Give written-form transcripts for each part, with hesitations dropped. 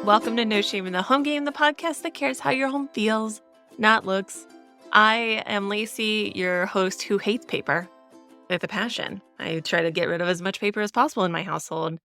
Welcome to No Shame in the Home Game, the podcast that cares how your home feels, not looks. I am Lacey, your host who hates paper with a passion. I try to get rid of as much paper as possible in my household.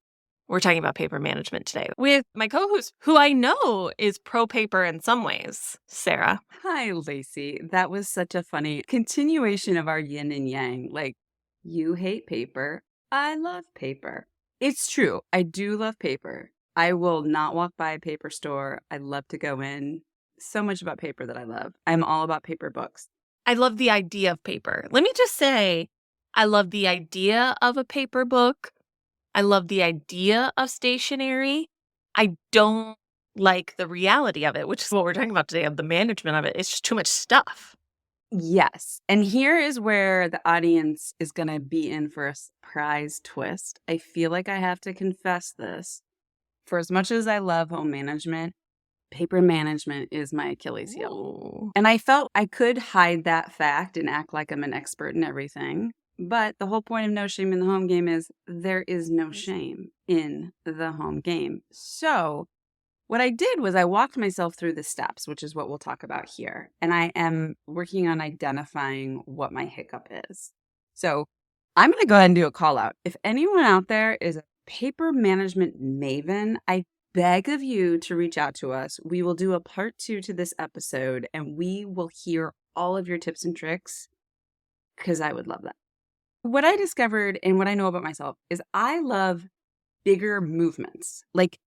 We're talking about paper management today with my co-host, who I know is pro-paper in some ways, Sara. Hi, Lacey. That was such a funny continuation of our yin and yang. Like, you hate paper. I love paper. It's true. I do love paper. I will not walk by a paper store. I love to go in. So much about paper that I love. I'm all about paper books. I love the idea of paper. Let me just say, I love the idea of a paper book. I love the idea of stationery. I don't like the reality of it, which is what we're talking about today, of the management of it. It's just too much stuff. Yes. And here is where the audience is going to be in for a surprise twist. I feel like I have to confess this. For as much as I love home management, paper management is my Achilles heel. Ooh. And I felt I could hide that fact and act like I'm an expert in everything. But the whole point of No Shame in the Home Game is there is no shame in the home game. So what I did was I walked myself through the steps, which is what we'll talk about here. And I am working on identifying what my hiccup is. So I'm going to go ahead and do a call out. If anyone out there is a paper management maven, I beg of you to reach out to us. We will do a part 2 to this episode and we will hear all of your tips and tricks because I would love that. What I discovered and what I know about myself is I love bigger movements, like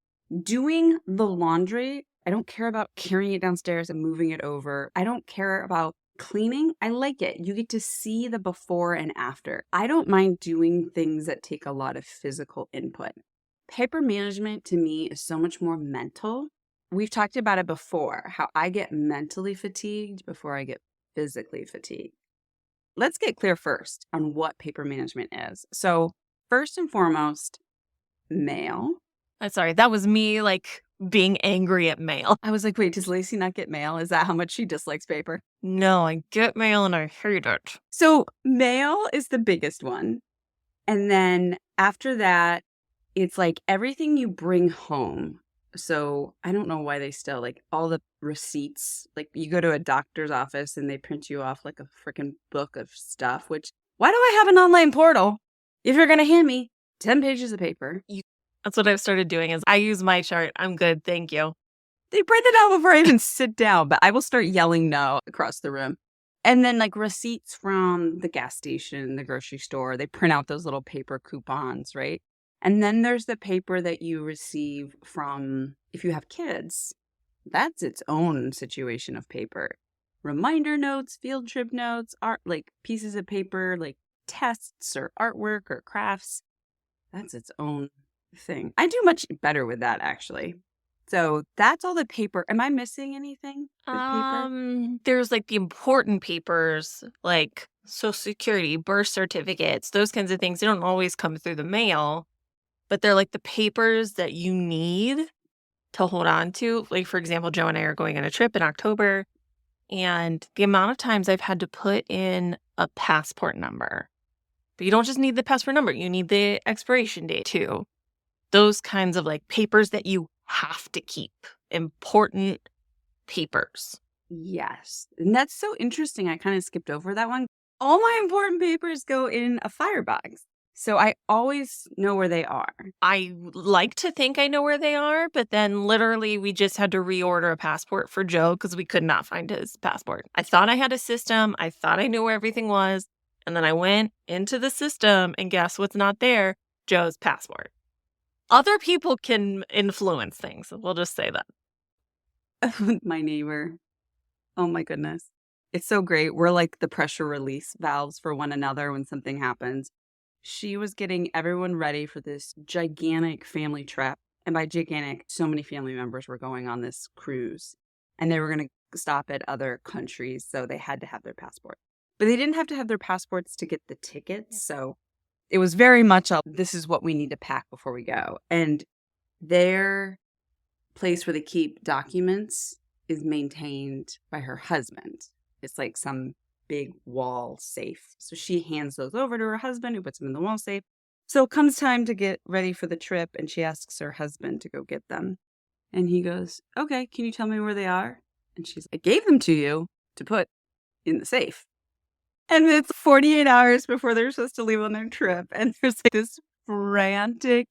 doing the laundry. I don't care about carrying it downstairs and moving it over. I don't care about cleaning. I like it. You get to see the before and after. I don't mind doing things that take a lot of physical input. Paper management to me is so much more mental. We've talked about it before, how I get mentally fatigued before I get physically fatigued. Let's get clear first on what paper management is. So first and foremost, mail. I'm sorry, that was me being angry at mail. I was like, wait, does Lacey not get mail? Is that how much she dislikes paper? No, I get mail and I hate it. So mail is the biggest one. And then after that, it's like everything you bring home. So I don't know why they still all the receipts, like you go to a doctor's office and they print you off like a freaking book of stuff, which why do I have an online portal if you're going to hand me 10 pages of paper? That's what I've started doing is I use my chart. I'm good. Thank you. They print it out before I even sit down, but I will start yelling no across the room. And then receipts from the gas station, the grocery store, they print out those little paper coupons, right? And then there's the paper that you receive from, if you have kids, that's its own situation of paper. Reminder notes, field trip notes, art, pieces of paper, tests or artwork or crafts. That's its own thing. I do much better with that, actually. So that's all the paper. Am I missing anything with paper? There's the important papers, like Social Security, birth certificates, those kinds of things. They don't always come through the mail, but they're the papers that you need to hold on to. Like, for example, Joe and I are going on a trip in October, and the amount of times I've had to put in a passport number. But you don't just need the passport number. You need the expiration date too. Those kinds of papers that you have to keep. Important papers. Yes. And that's so interesting. I kind of skipped over that one. All my important papers go in a firebox. So I always know where they are. I like to think I know where they are, but then literally we just had to reorder a passport for Joe because we could not find his passport. I thought I had a system. I thought I knew where everything was. And then I went into the system and guess what's not there? Joe's passport. Other people can influence things. We'll just say that. My neighbor. Oh my goodness. It's so great. We're like the pressure release valves for one another when something happens. She was getting everyone ready for this gigantic family trip. And by gigantic, so many family members were going on this cruise. And they were going to stop at other countries. So they had to have their passport. But they didn't have to have their passports to get the tickets. So it was very much this is what we need to pack before we go. And their place where they keep documents is maintained by her husband. It's like some big wall safe. So she hands those over to her husband, who puts them in the wall safe. So it comes time to get ready for the trip, and she asks her husband to go get them. And he goes, okay, can you tell me where they are? And she's like, I gave them to you to put in the safe. And it's 48 hours before they're supposed to leave on their trip. And there's like this frantic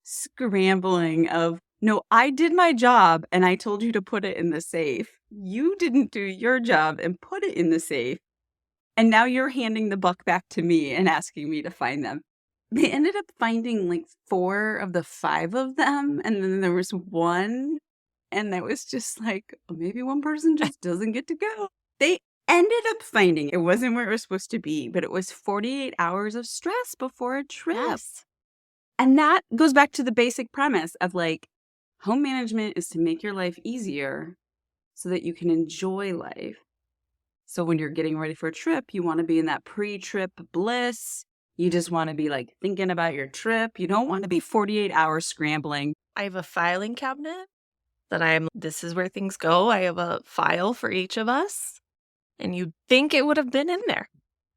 scrambling of, no, I did my job and I told you to put it in the safe. You didn't do your job and put it in the safe. And now you're handing the buck back to me and asking me to find them. They ended up finding like 4 of the 5 of them. And then there was one. And that was just like, maybe one person just doesn't get to go. They ended up finding it wasn't where it was supposed to be, but it was 48 hours of stress before a trip. Yes. And that goes back to the basic premise of like, home management is to make your life easier so that you can enjoy life. So when you're getting ready for a trip, you want to be in that pre-trip bliss. You just want to be like thinking about your trip. You don't want to be 48 hours scrambling. I have a filing cabinet that this is where things go. I have a file for each of us. And you'd think it would have been in there.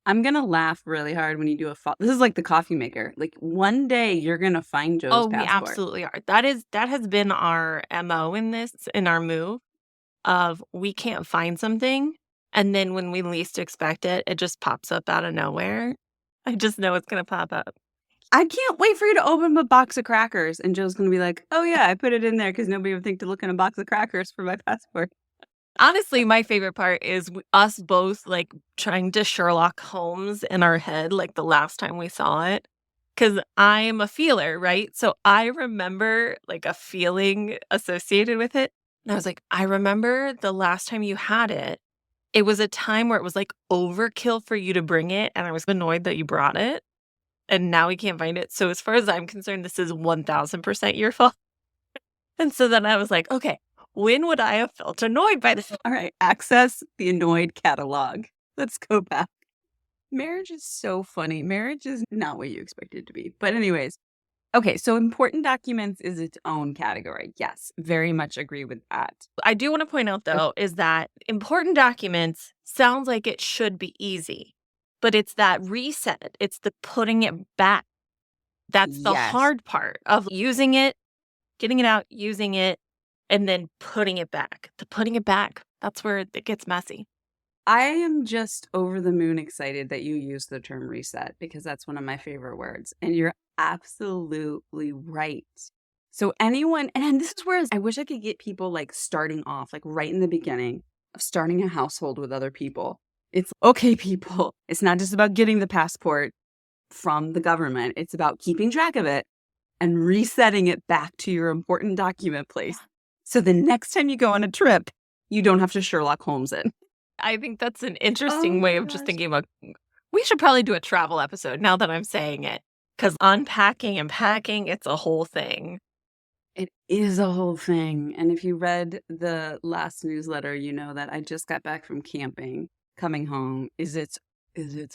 I'm going to laugh really hard when you do this is like the coffee maker. Like one day you're going to find Joe's passport. We absolutely are. That has been our MO in our move of we can't find something. And then when we least expect it, it just pops up out of nowhere. I just know it's going to pop up. I can't wait for you to open a box of crackers. And Joe's going to be like, oh yeah, I put it in there because nobody would think to look in a box of crackers for my passport. Honestly, my favorite part is us both like trying to Sherlock Holmes in our head like the last time we saw it. Because I'm a feeler, right? So I remember like a feeling associated with it. And I was like, I remember the last time you had it. It was a time where it was like overkill for you to bring it. And I was annoyed that you brought it. And now we can't find it. So as far as I'm concerned, this is 1000% your fault. And so then I was like, okay. When would I have felt annoyed by this? All right, access the annoyed catalog. Let's go back. Marriage is so funny. Marriage is not what you expect it to be. But anyways, okay, so important documents is its own category. Yes, very much agree with that. I do want to point out, though, is that important documents sounds like it should be easy. But it's that reset. It's the putting it back. That's the hard part of using it, getting it out, using it. And then putting it back. The putting it back, that's where it gets messy. I am just over the moon excited that you use the term reset because that's one of my favorite words. And you're absolutely right. So anyone, and this is where I wish I could get people like starting off, like right in the beginning of starting a household with other people. It's okay, people. It's not just about getting the passport from the government. It's about keeping track of it and resetting it back to your important document place. So the next time you go on a trip, you don't have to Sherlock Holmes it. I think that's an interesting way of just thinking about, we should probably do a travel episode now that I'm saying it. Because unpacking and packing, it's a whole thing. It is a whole thing. And if you read the last newsletter, you know that I just got back from camping. Coming home is its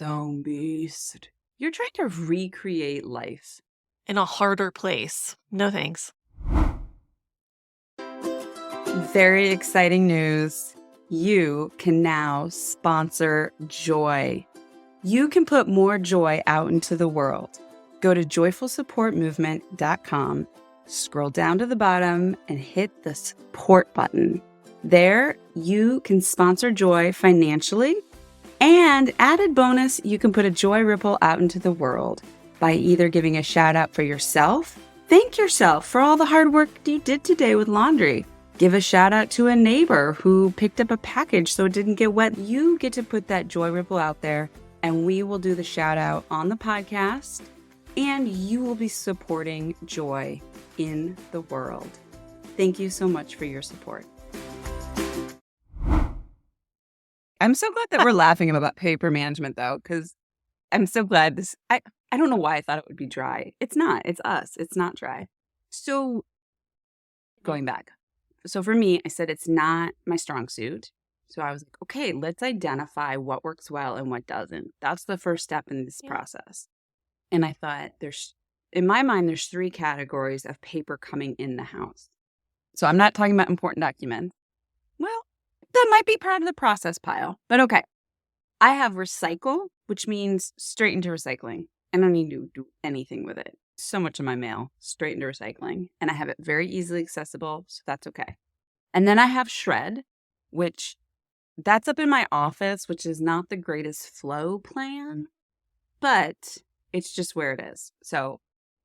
own beast. You're trying to recreate life. In a harder place. No thanks. Very exciting news. You can now sponsor joy. You can put more joy out into the world. Go to joyfulsupportmovement.com, scroll down to the bottom, and hit the support button. There, you can sponsor joy financially. And added bonus, you can put a joy ripple out into the world by either giving a shout out for yourself. Thank yourself for all the hard work you did today with laundry. Give a shout out to a neighbor who picked up a package so it didn't get wet. You get to put that joy ripple out there, and we will do the shout out on the podcast, and you will be supporting joy in the world. Thank you so much for your support. I'm so glad that we're laughing about paper management, though, because I'm so glad this. I don't know why I thought it would be dry. It's not. It's us. It's not dry. So going back. So for me, I said it's not my strong suit. So I was like, okay, let's identify what works well and what doesn't. That's the first step in this process. And I thought in my mind, there's 3 categories of paper coming in the house. So I'm not talking about important documents. Well, that might be part of the process pile, but okay. I have recycle, which means straight into recycling. I don't need to do anything with it. So much of my mail straight into recycling, and I have it very easily accessible, so that's okay. And then I have Shred, which that's up in my office, which is not the greatest flow plan, but it's just where it is. So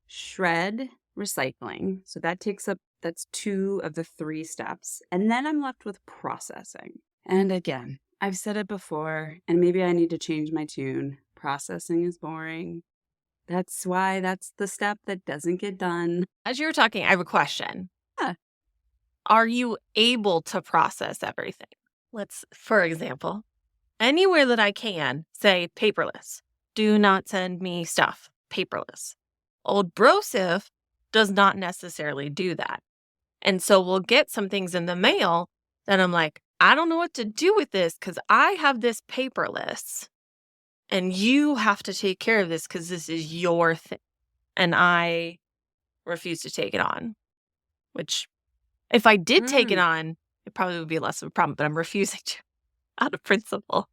Shred, recycling. So that's 2 of the 3 steps. And then I'm left with processing. And again, I've said it before, and maybe I need to change my tune. Processing is boring. That's why that's the step that doesn't get done. As you were talking, I have a question. Yeah. Are you able to process everything? Let's, for example, anywhere that I can say paperless. Do not send me stuff paperless. Old Brosif does not necessarily do that. And so we'll get some things in the mail that I'm like, I don't know what to do with this because I have this paperless and you have to take care of this because this is your thing. And I refuse to take it on, which if I did take it on, it probably would be less of a problem, but I'm refusing to out of principle.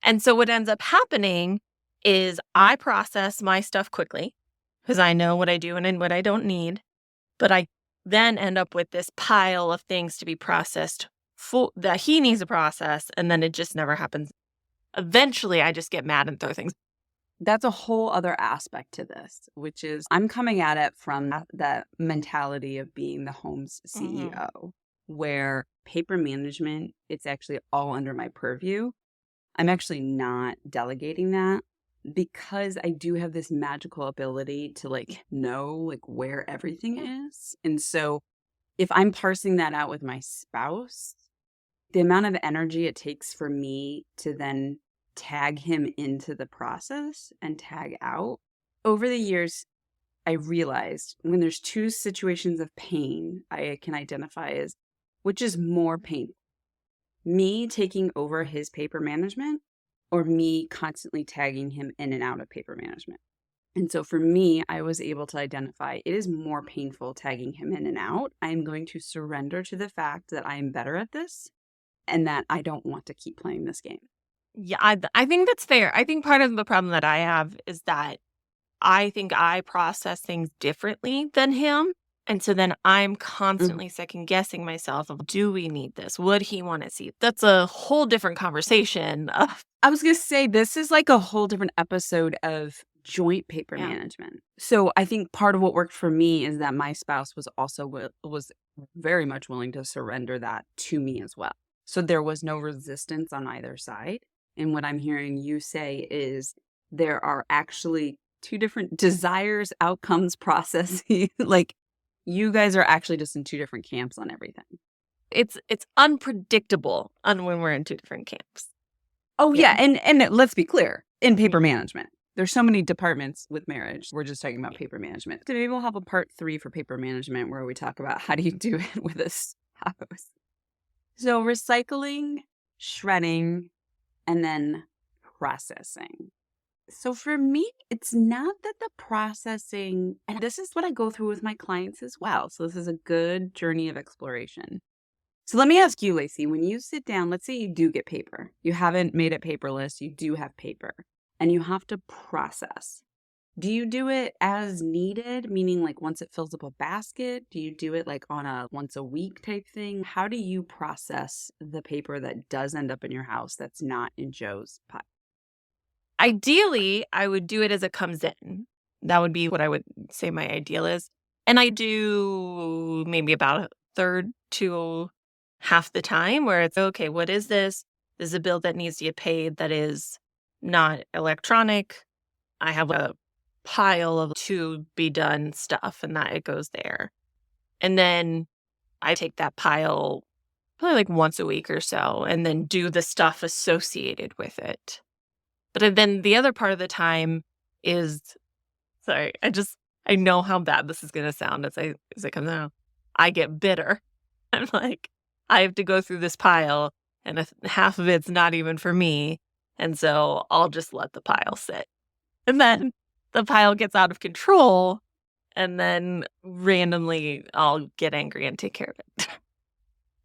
And so what ends up happening is I process my stuff quickly because I know what I do and what I don't need. But I then end up with this pile of things to be processed that he needs to process. And then it just never happens. Eventually, I just get mad and throw things. That's a whole other aspect to this, which is I'm coming at it from that mentality of being the home's CEO, where paper management, it's actually all under my purview. I'm actually not delegating that because I do have this magical ability to know where everything is. And so if I'm parsing that out with my spouse, the amount of energy it takes for me to then tag him into the process and tag out. Over the years, I realized when there's 2 situations of pain I can identify as which is more painful. Me taking over his paper management or me constantly tagging him in and out of paper management. And so for me, I was able to identify it is more painful tagging him in and out. I'm going to surrender to the fact that I am better at this and that I don't want to keep playing this game. Yeah, I think that's fair. I think part of the problem that I have is that I think I process things differently than him. And so then I'm constantly second guessing myself of, do we need this? Would he want to see? That's a whole different conversation. I was going to say, this is like a whole different episode of joint paper management. So I think part of what worked for me is that my spouse was also was very much willing to surrender that to me as well. So there was no resistance on either side. And what I'm hearing you say is there are actually 2 different desires, outcomes, processes. You guys are actually just in 2 different camps on everything. It's unpredictable on when we're in 2 different camps. Oh, yeah. And let's be clear, in paper management, there's so many departments with marriage. We're just talking about paper management. So maybe we'll have a part 3 for paper management where we talk about how do you do it with a spouse. So recycling, shredding, and then processing. So for me, it's not that the processing, and this is what I go through with my clients as well. So this is a good journey of exploration. So let me ask you, Lacey, when you sit down, let's say you do get paper, you haven't made it paperless, you do have paper, and you have to process. Do you do it as needed, meaning once it fills up a basket? Do you do it on a once a week type thing? How do you process the paper that does end up in your house that's not in Joe's pile? Ideally, I would do it as it comes in. That would be what I would say my ideal is. And I do maybe about a third to half the time where it's, okay, what is this? This is a bill that needs to get paid that is not electronic. I have a pile of to be done stuff and that it goes there. And then I take that pile probably once a week or so and then do the stuff associated with it. But then the other part of the time is, sorry, I know how bad this is going to sound as it comes out. I get bitter. I'm like, I have to go through this pile and half of it's not even for me. And so I'll just let the pile sit. And then the pile gets out of control and then randomly I'll get angry and take care of it.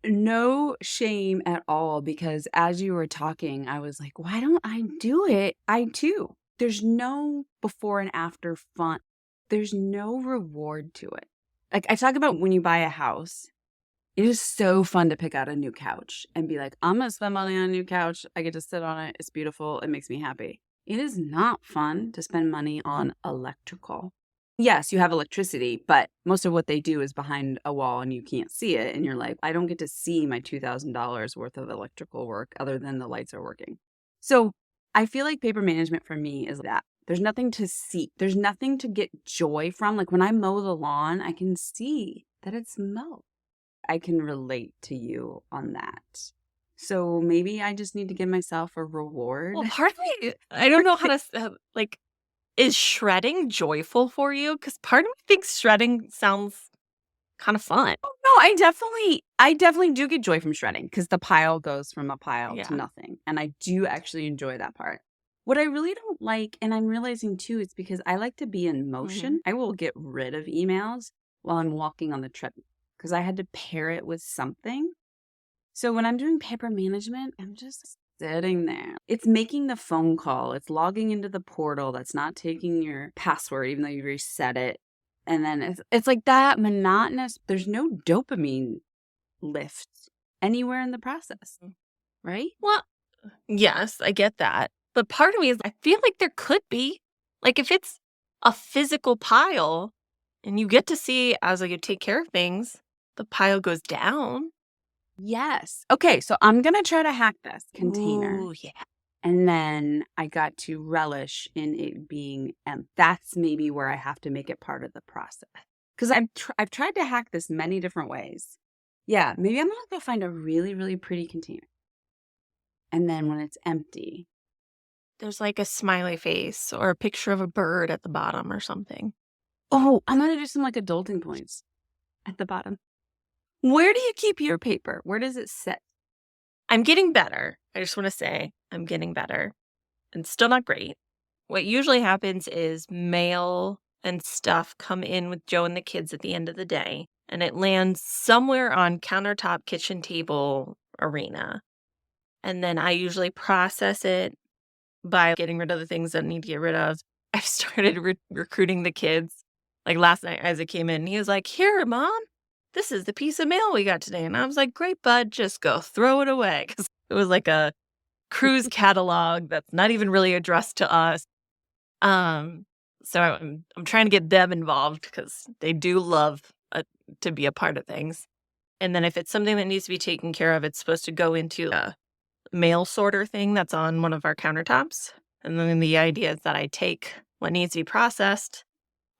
No shame at all, because as you were talking, I was like, why don't I do it? I too there's no before and after fun. There's no reward to it. Like I talk about when you buy a house, it is so fun to pick out a new couch and be like, I'm going to spend money on a new couch. I get to sit on it. It's beautiful. It makes me happy. It is not fun to spend money on electrical. Yes, you have electricity, but most of what they do is behind a wall and you can't see it. And you're like, I don't get to see my $2,000 worth of electrical work other than the lights are working. So I feel like paper management for me is that. There's nothing to see. There's nothing to get joy from. Like when I mow the lawn, I can see that it's mowed. I can relate to you on that. So maybe I just need to give myself a reward. Well, part of me, I don't know how to, like, is shredding joyful for you? Because part of me thinks shredding sounds kind of fun. Oh, no, I definitely do get joy from shredding because the pile goes from a pile to nothing. And I do actually enjoy that part. What I really don't like, and I'm realizing too, it's because I like to be in motion. I will get rid of emails while I'm walking on the treadmill because I had to pair it with something. So when I'm doing paper management, I'm just sitting there. It's making the phone call. It's logging into the portal that's not taking your password, even though you reset it. And then it's like that monotonous. There's no dopamine lift anywhere in the process, right? Well, yes, I get that. But part of me is I feel like there could be. Like if it's a physical pile and you get to see as you take care of things, the pile goes down. Yes. Okay, so I'm going to try to hack this container. Ooh, yeah. And then I got to relish in it being empty. That's maybe where I have to make it part of the process. Because I've tried to hack this many different ways. Yeah, maybe I'm going to go find a really, really pretty container. And then when it's empty, there's like a smiley face or a picture of a bird at the bottom or something. Oh, I'm going to do some like adulting points at the bottom. Where do you keep your paper? Where does it sit? I'm getting better. I just want to say I'm getting better and still not great. What usually happens is mail and stuff come in with Joe and the kids at the end of the day, and it lands somewhere on countertop, kitchen table, arena. And then I usually process it by getting rid of the things that I need to get rid of. I've started recruiting the kids. Like last night, Isaac came in and he was like, "Here, Mom, this is the piece of mail we got today." And I was like, "Great, bud, just go throw it away." Because it was like a cruise catalog that's not even really addressed to us. So I'm trying to get them involved because they do love to be a part of things. And then if it's something that needs to be taken care of, it's supposed to go into a mail sorter thing that's on one of our countertops. And then the idea is that I take what needs to be processed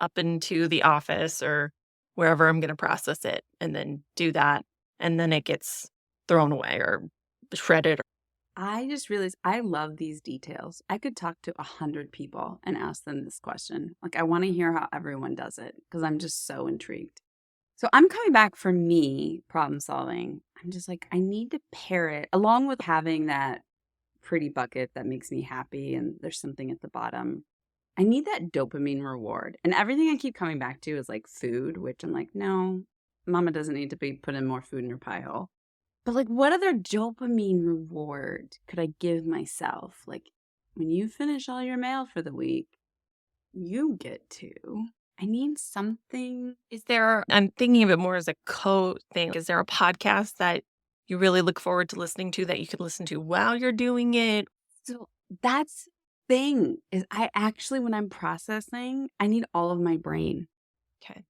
up into the office or wherever I'm going to process it and then do that. And then it gets thrown away or shredded. I just realized I love these details. I could talk to 100 people and ask them this question. Like, I want to hear how everyone does it because I'm just so intrigued. So I'm coming back for me, problem solving. I'm just like, I need to pair it along with having that pretty bucket that makes me happy and there's something at the bottom. I need that dopamine reward. And everything I keep coming back to is like food, which I'm like, no, Mama doesn't need to be putting more food in her pile. But like, what other dopamine reward could I give myself? Like, when you finish all your mail for the week, you get to. I need something. I'm thinking of it more as a thing. Is there a podcast that you really look forward to listening to that you could listen to while you're doing it? So that's the thing is I actually, when I'm processing, I need all of my brain. Okay.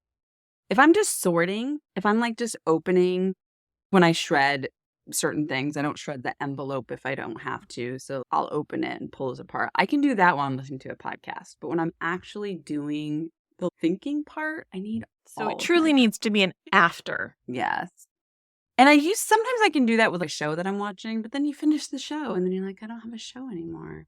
If I'm just sorting, if I'm like just opening, when I shred certain things, I don't shred the envelope if I don't have to. So I'll open it and pull it apart. I can do that while I'm listening to a podcast. But when I'm actually doing the thinking part, I need So it truly needs to be an after. Yes. And sometimes I can do that with a show that I'm watching, but then you finish the show and then you're like, I don't have a show anymore.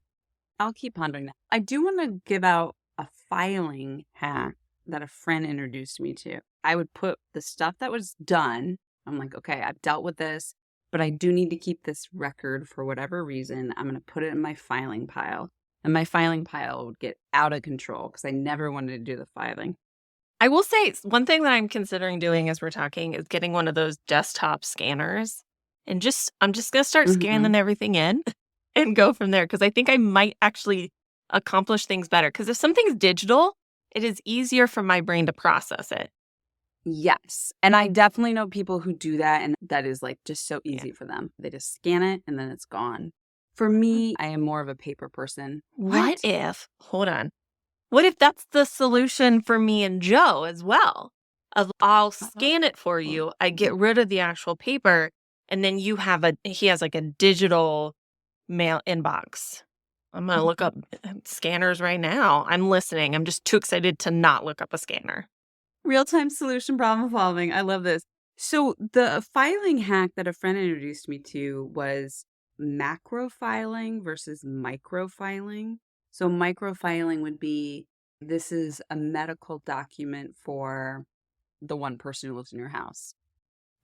I'll keep pondering that. I do want to give out a filing hack that a friend introduced me to. I would put the stuff that was done. I'm like, okay, I've dealt with this, but I do need to keep this record for whatever reason. I'm going to put it in my filing pile. And my filing pile would get out of control because I never wanted to do the filing. I will say one thing that I'm considering doing as we're talking is getting one of those desktop scanners. And I'm just going to start scanning everything in and go from there. Because I think I might actually accomplish things better. Because if something's digital, it is easier for my brain to process it. Yes. And I definitely know people who do that, and that is like just so Yeah. easy for them. They just scan it and then it's gone. For me, I am more of a paper person. Hold on. What if that's the solution for me and Joe as well? I'll scan it for you. I get rid of the actual paper, and then he has like a digital mail inbox. I'm going to look up scanners right now. I'm listening. I'm just too excited to not look up a scanner. Real-time solution problem solving. I love this. So the filing hack that a friend introduced me to was macro filing versus micro filing. So micro filing would be, this is a medical document for the one person who lives in your house.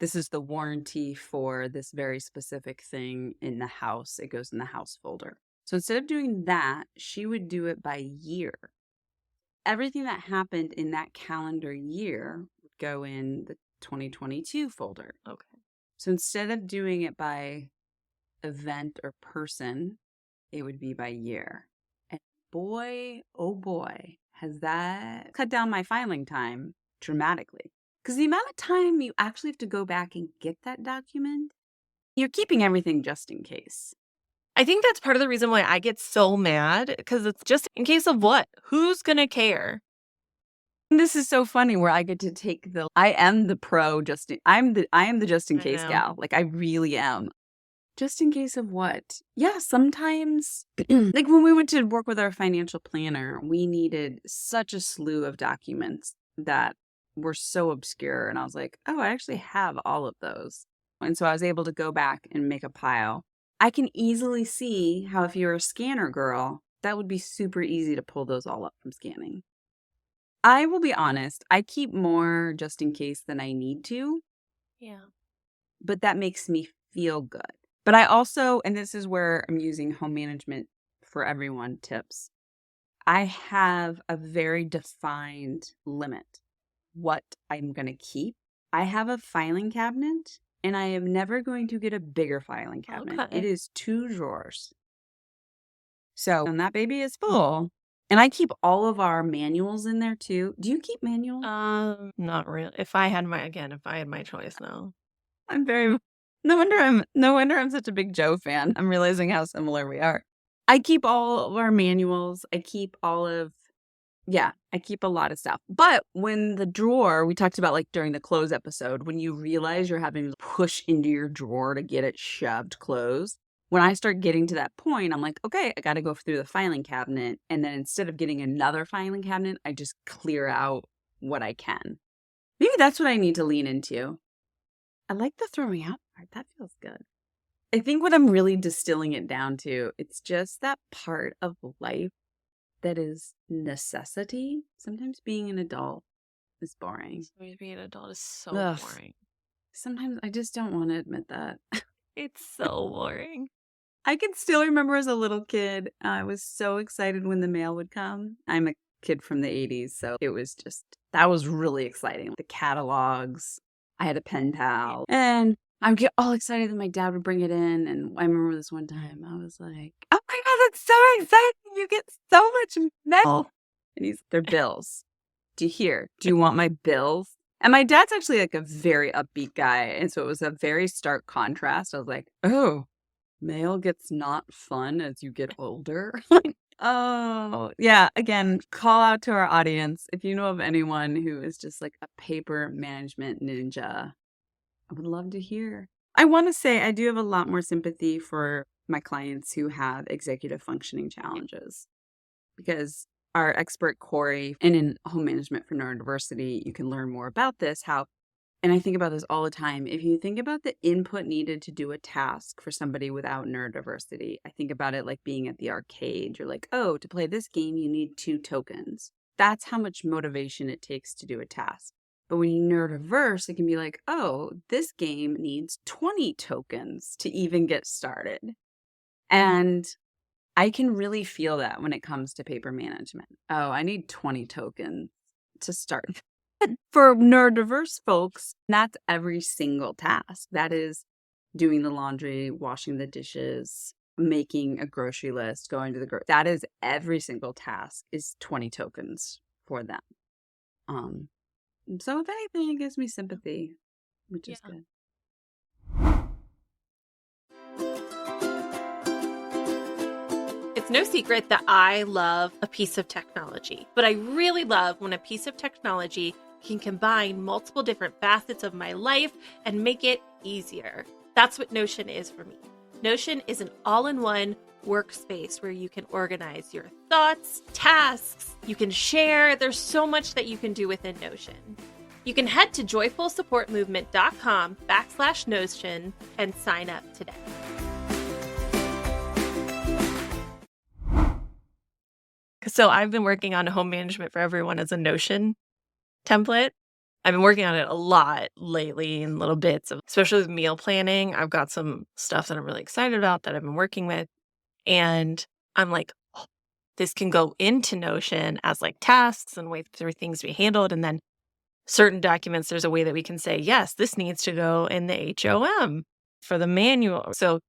This is the warranty for this very specific thing in the house. It goes in the house folder. So instead of doing that, she would do it by year. Everything that happened in that calendar year would go in the 2022 folder. Okay. So instead of doing it by event or person, it would be by year. And boy, oh boy, has that cut down my filing time dramatically. Because the amount of time you actually have to go back and get that document, you're keeping everything just in case. I think that's part of the reason why I get so mad, because it's just in case of what? Who's going to care? And this is so funny where I get to take I am the pro I am the just in I case know. gal. Like I really am. Just in case of what? Yeah, sometimes like when we went to work with our financial planner, we needed such a slew of documents that were so obscure. And I was like, oh, I actually have all of those. And so I was able to go back and make a pile. I can easily see how if you're a scanner girl, that would be super easy to pull those all up from scanning. I will be honest, I keep more just in case than I need to. Yeah. But that makes me feel good. But I also, and this is where I'm using home management for everyone tips, I have a very defined limit what I'm going to keep. I have a filing cabinet and I am never going to get a bigger filing cabinet. Okay. It is 2 drawers. So when that baby is full, and I keep all of our manuals in there too. Do you keep manuals? Not really. If I had my choice, no. I'm very no wonder I'm such a big Joe fan. I'm realizing how similar we are. I keep all of our manuals. I keep I keep a lot of stuff. But when the drawer, we talked about like during the close episode, when you realize you're having to push into your drawer to get it shoved closed. When I start getting to that point, I'm like, okay, I got to go through the filing cabinet. And then instead of getting another filing cabinet, I just clear out what I can. Maybe that's what I need to lean into. I like the throwing out part. That feels good. I think what I'm really distilling it down to, it's just that part of life that is necessity. Sometimes being an adult is boring. Being an adult is so Ugh. boring. Sometimes I just don't want to admit that. It's so boring. I can still remember as a little kid, I was so excited when the mail would come. I'm a kid from the 80s, so that was really exciting. The catalogs, I had a pen pal, and I would get all excited that my dad would bring it in. And I remember this one time, I was like, oh my God, that's so exciting. You get so much mail. And they're bills. Do you want my bills? And my dad's actually like a very upbeat guy. And so it was a very stark contrast. I was like, oh, mail gets not fun as you get older. Oh, yeah. Again, call out to our audience. If you know of anyone who is just like a paper management ninja, I would love to hear. I want to say I do have a lot more sympathy for my clients who have executive functioning challenges because our expert Corey, and in home management for neurodiversity, you can learn more about this, and I think about this all the time. If you think about the input needed to do a task for somebody without neurodiversity, I think about it like being at the arcade. You're like, oh, to play this game, you need 2 tokens. That's how much motivation it takes to do a task. But when you're neurodiverse, it can be like, oh, this game needs 20 tokens to even get started. And I can really feel that when it comes to paper management. Oh, I need 20 tokens to start. But for neurodiverse folks, that's every single task. That is doing the laundry, washing the dishes, making a grocery list, going to the that is every single task is 20 tokens for them. So if anything, it gives me sympathy, which is Yeah. good. It's no secret that I love a piece of technology, but I really love when a piece of technology can combine multiple different facets of my life and make it easier. That's what Notion is for me. Notion is an all-in-one workspace where you can organize your thoughts, tasks, you can share. There's so much that you can do within Notion. You can head to joyfulsupportmovement.com/Notion and sign up today. So I've been working on home management for everyone as a Notion template. I've been working on it a lot lately in little bits, especially with meal planning. I've got some stuff that I'm really excited about that I've been working with. And I'm like, oh, this can go into Notion as like tasks and ways for things to be handled. And then certain documents, there's a way that we can say, yes, this needs to go in the HOM for the manual. So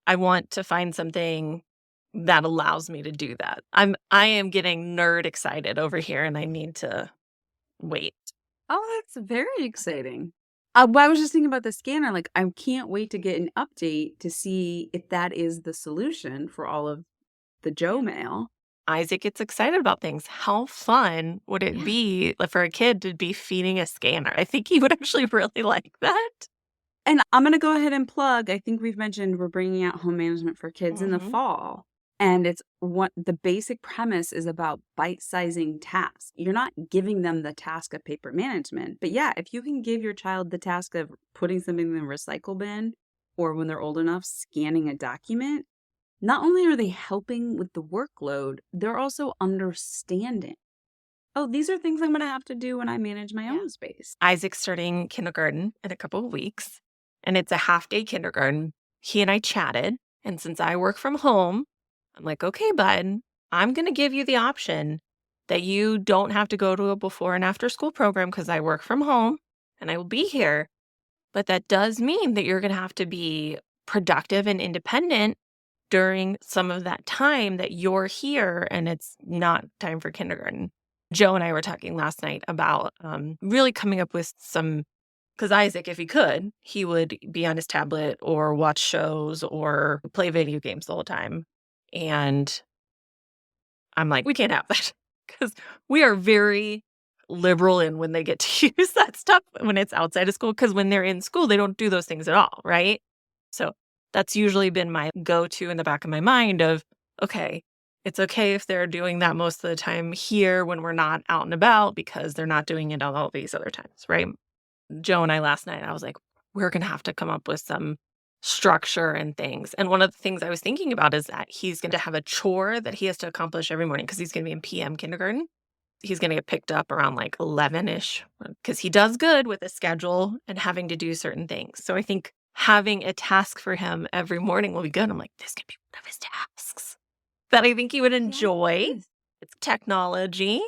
I want to find something that allows me to do that. I am getting nerd excited over here and I need to wait. Oh, that's very exciting. Well, I was just thinking about the scanner. Like, I can't wait to get an update to see if that is the solution for all of the Joe mail. Isaac gets excited about things. How fun would it Yeah. be for a kid to be feeding a scanner? I think he would actually really like that. And I'm going to go ahead and plug. I think we've mentioned we're bringing out home management for kids in the fall. And it's what the basic premise is about bite-sizing tasks. You're not giving them the task of paper management. But yeah, if you can give your child the task of putting something in the recycle bin, or when they're old enough, scanning a document, not only are they helping with the workload, they're also understanding. Oh, these are things I'm going to have to do when I manage my own space. Isaac's starting kindergarten in a couple of weeks, and it's a half-day kindergarten. He and I chatted, and since I work from home, I'm like, okay, bud, I'm going to give you the option that you don't have to go to a before and after school program because I work from home and I will be here. But that does mean that you're going to have to be productive and independent during some of that time that you're here and it's not time for kindergarten. Joe and I were talking last night about really coming up with some, because Isaac, if he could, he would be on his tablet or watch shows or play video games the whole time. And I'm like, we can't have that because we are very liberal in when they get to use that stuff when it's outside of school. Because when they're in school, they don't do those things at all, right? So that's usually been my go-to in the back of my mind of, okay, it's okay if they're doing that most of the time here when we're not out and about because they're not doing it all these other times, right? Joe and I last night, I was like, we're going to have to come up with some structure and things. And one of the things I was thinking about is that he's going to have a chore that he has to accomplish every morning because he's going to be in PM kindergarten. He's going to get picked up around like 11-ish because he does good with a schedule and having to do certain things. So I think having a task for him every morning will be good. I'm like, this could be one of his tasks that I think he would enjoy. Yes. It's technology,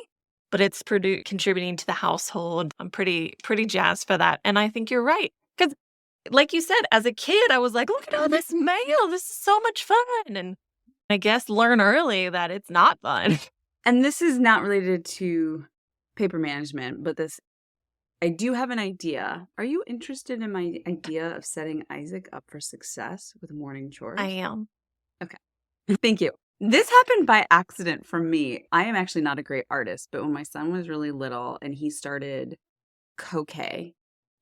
but it's contributing to the household. I'm pretty jazzed for that. And I think you're right. Because like you said, as a kid, I was like, look at all this mail. This is so much fun. And I guess learn early that it's not fun. And this is not related to paper management, but I do have an idea. Are you interested in my idea of setting Isaac up for success with morning chores? I am. Okay. Thank you. This happened by accident for me. I am actually not a great artist, but when my son was really little and he started croquet,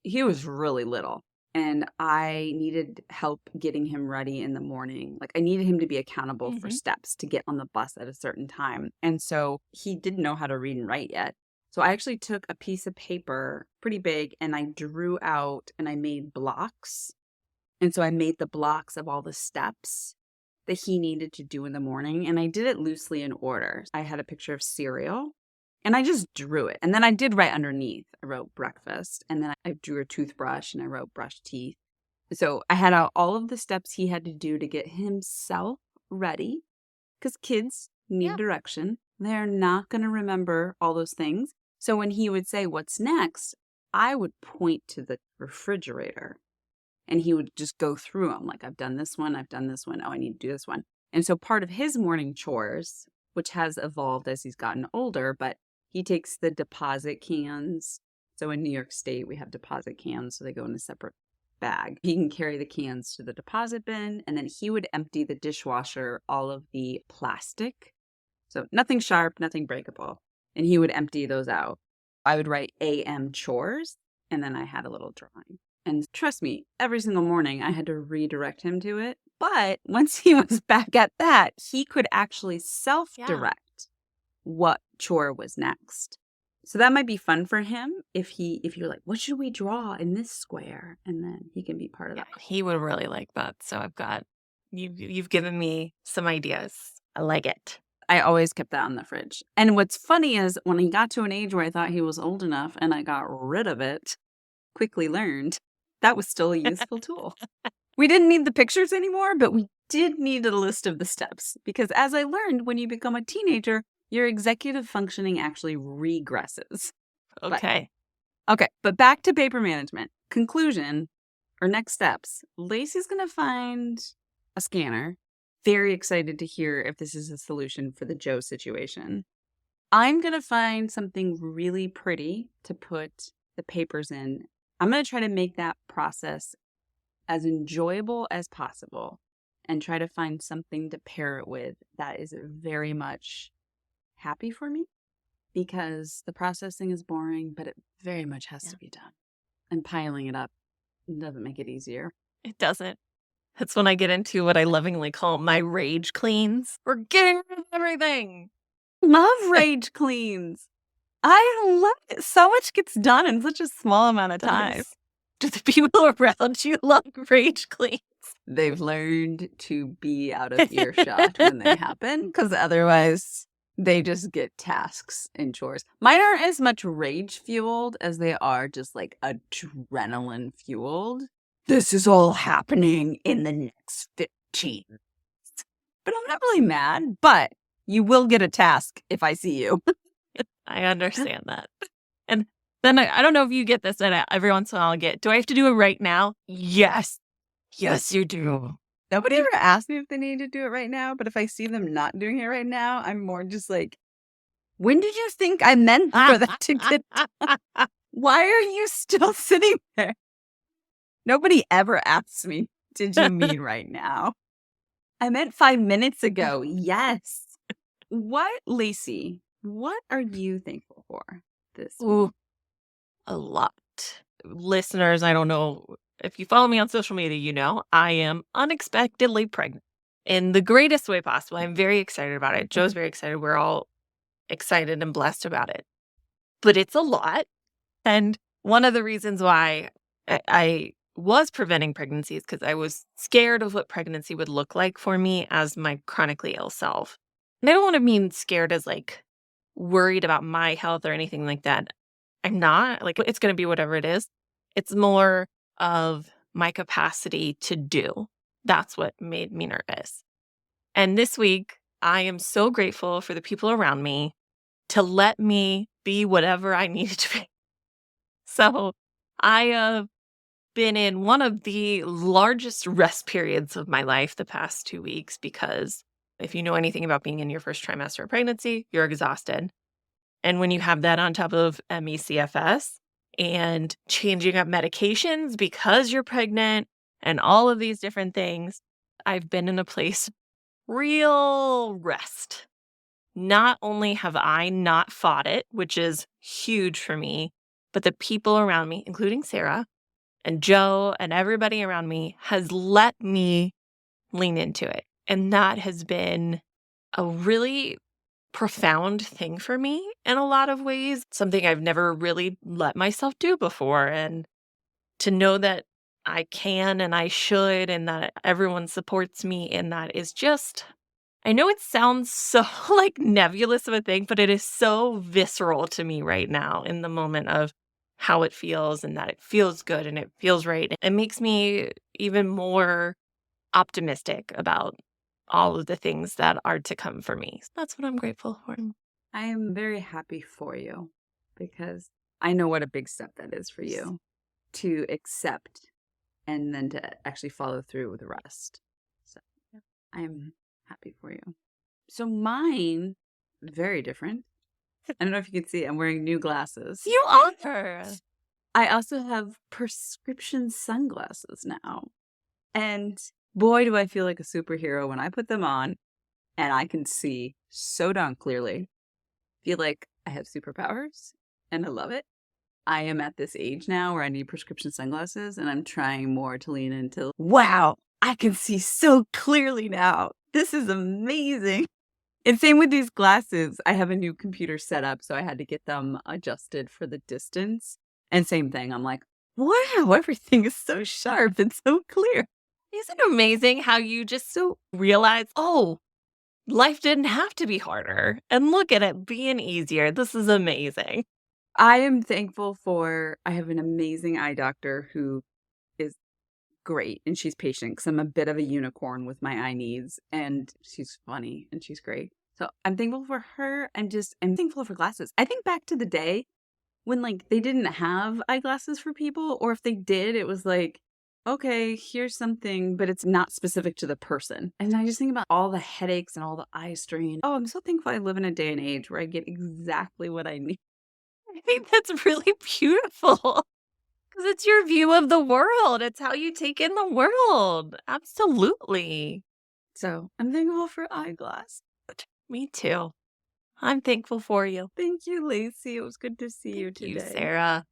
he was really little. And I needed help getting him ready in the morning. Like I needed him to be accountable for steps to get on the bus at a certain time. And so he didn't know how to read and write yet. So I actually took a piece of paper, pretty big, and I drew out and I made blocks. And so I made the blocks of all the steps that he needed to do in the morning. And I did it loosely in order. I had a picture of cereal. And I just drew it. And then I did write underneath. I wrote breakfast. And then I drew a toothbrush and I wrote brush teeth. So I had out all of the steps he had to do to get himself ready. Because kids need direction. They're not going to remember all those things. So when he would say, what's next? I would point to the refrigerator. And he would just go through them. Like, I've done this one. I've done this one. Oh, I need to do this one. And so part of his morning chores, which has evolved as he's gotten older, but he takes the deposit cans. So in New York State, we have deposit cans. So they go in a separate bag. He can carry the cans to the deposit bin, and then he would empty the dishwasher, all of the plastic. So nothing sharp, nothing breakable. And he would empty those out. I would write AM chores, and then I had a little drawing. And trust me, every single morning I had to redirect him to it. But once he was back at that, he could actually self-direct what chore was next. So that might be fun for him if you're like, what should we draw in this square? And then he can be part of that. He would really like that. So you've given me some ideas. I like it. I always kept that on the fridge. And what's funny is when he got to an age where I thought he was old enough and I got rid of it, quickly learned that was still a useful tool. We didn't need the pictures anymore, but we did need a list of the steps. Because as I learned, when you become a teenager, your executive functioning actually regresses. Okay. But back to paper management. Conclusion, or next steps. Lacey's going to find a scanner. Very excited to hear if this is a solution for the Joe situation. I'm going to find something really pretty to put the papers in. I'm going to try to make that process as enjoyable as possible and try to find something to pair it with that is very much happy for me, because the processing is boring, but it very much has to be done. And piling it up doesn't make it easier. It doesn't. That's when I get into what I lovingly call my rage cleans. We're getting rid of everything. Love rage cleans. I love it. So much gets done in such a small amount of time. Do the people around you love rage cleans? They've learned to be out of earshot when they happen, because otherwise they just get tasks and chores. Mine aren't as much rage fueled as they are just like adrenaline fueled. This is all happening in the next 15 minutes. But I'm not really mad, but you will get a task if I see you. I understand that. And then I don't know if you get this, and every once in a while I'll get, do I have to do it right now? Yes. Yes, you do. Nobody ever asked me if they need to do it right now, but if I see them not doing it right now, I'm more just like, when did you think I meant for that to get done? Why are you still sitting there? Nobody ever asks me, did you mean right now? I meant 5 minutes ago. Yes. Lacey, what are you thankful for this week? Ooh, a lot. Listeners, I don't know if you follow me on social media, you know I am unexpectedly pregnant in the greatest way possible. I'm very excited about it. Joe's very excited. We're all excited and blessed about it. But it's a lot. And one of the reasons why I was preventing pregnancy is because I was scared of what pregnancy would look like for me as my chronically ill self. And I don't want to mean scared as like worried about my health or anything like that. I'm not. Like, it's going to be whatever it is. It's more of my capacity to do. That's what made me nervous. And this week, I am so grateful for the people around me to let me be whatever I needed to be. So I have been in one of the largest rest periods of my life the past 2 weeks, because if you know anything about being in your first trimester of pregnancy, you're exhausted. And when you have that on top of ME/CFS and changing up medications because you're pregnant and all of these different things, I've been in a place of real rest. Not only have I not fought it, which is huge for me, but the people around me, including Sara and Joe and everybody around me, has let me lean into it. And that has been a really profound thing for me in a lot of ways, something I've never really let myself do before. And to know that I can and I should, and that everyone supports me in that is just, I know it sounds so like nebulous of a thing, but it is so visceral to me right now in the moment of how it feels, and that it feels good and it feels right. It makes me even more optimistic about all of the things that are to come for me. So that's what I'm grateful for. I am very happy for you, because I know what a big step that is for you, to accept and then to actually follow through with the rest. So I'm happy for you. So mine, very different. I don't know if you can see, I'm wearing new glasses. You are. I also have prescription sunglasses now. And boy, do I feel like a superhero when I put them on and I can see so darn clearly. Feel like I have superpowers and I love it. I am at this age now where I need prescription sunglasses and I'm trying more to lean into, wow, I can see so clearly now. This is amazing. And same with these glasses. I have a new computer set up, so I had to get them adjusted for the distance. And same thing. I'm like, wow, everything is so sharp and so clear. Isn't it amazing how you just so realize, oh, life didn't have to be harder. And look at it being easier. This is amazing. I am thankful for, I have an amazing eye doctor who is great and she's patient because I'm a bit of a unicorn with my eye needs and she's funny and she's great. So I'm thankful for her. I'm thankful for glasses. I think back to the day when like they didn't have eyeglasses for people, or if they did, it was like, okay, here's something, but it's not specific to the person. And I just think about all the headaches and all the eye strain. Oh, I'm so thankful I live in a day and age where I get exactly what I need. I think that's really beautiful because it's your view of the world. It's how you take in the world. Absolutely. So I'm thankful for eyeglass. Me too. I'm thankful for you. Thank you, Lacey. It was good to see you Thank today. you, Sarah.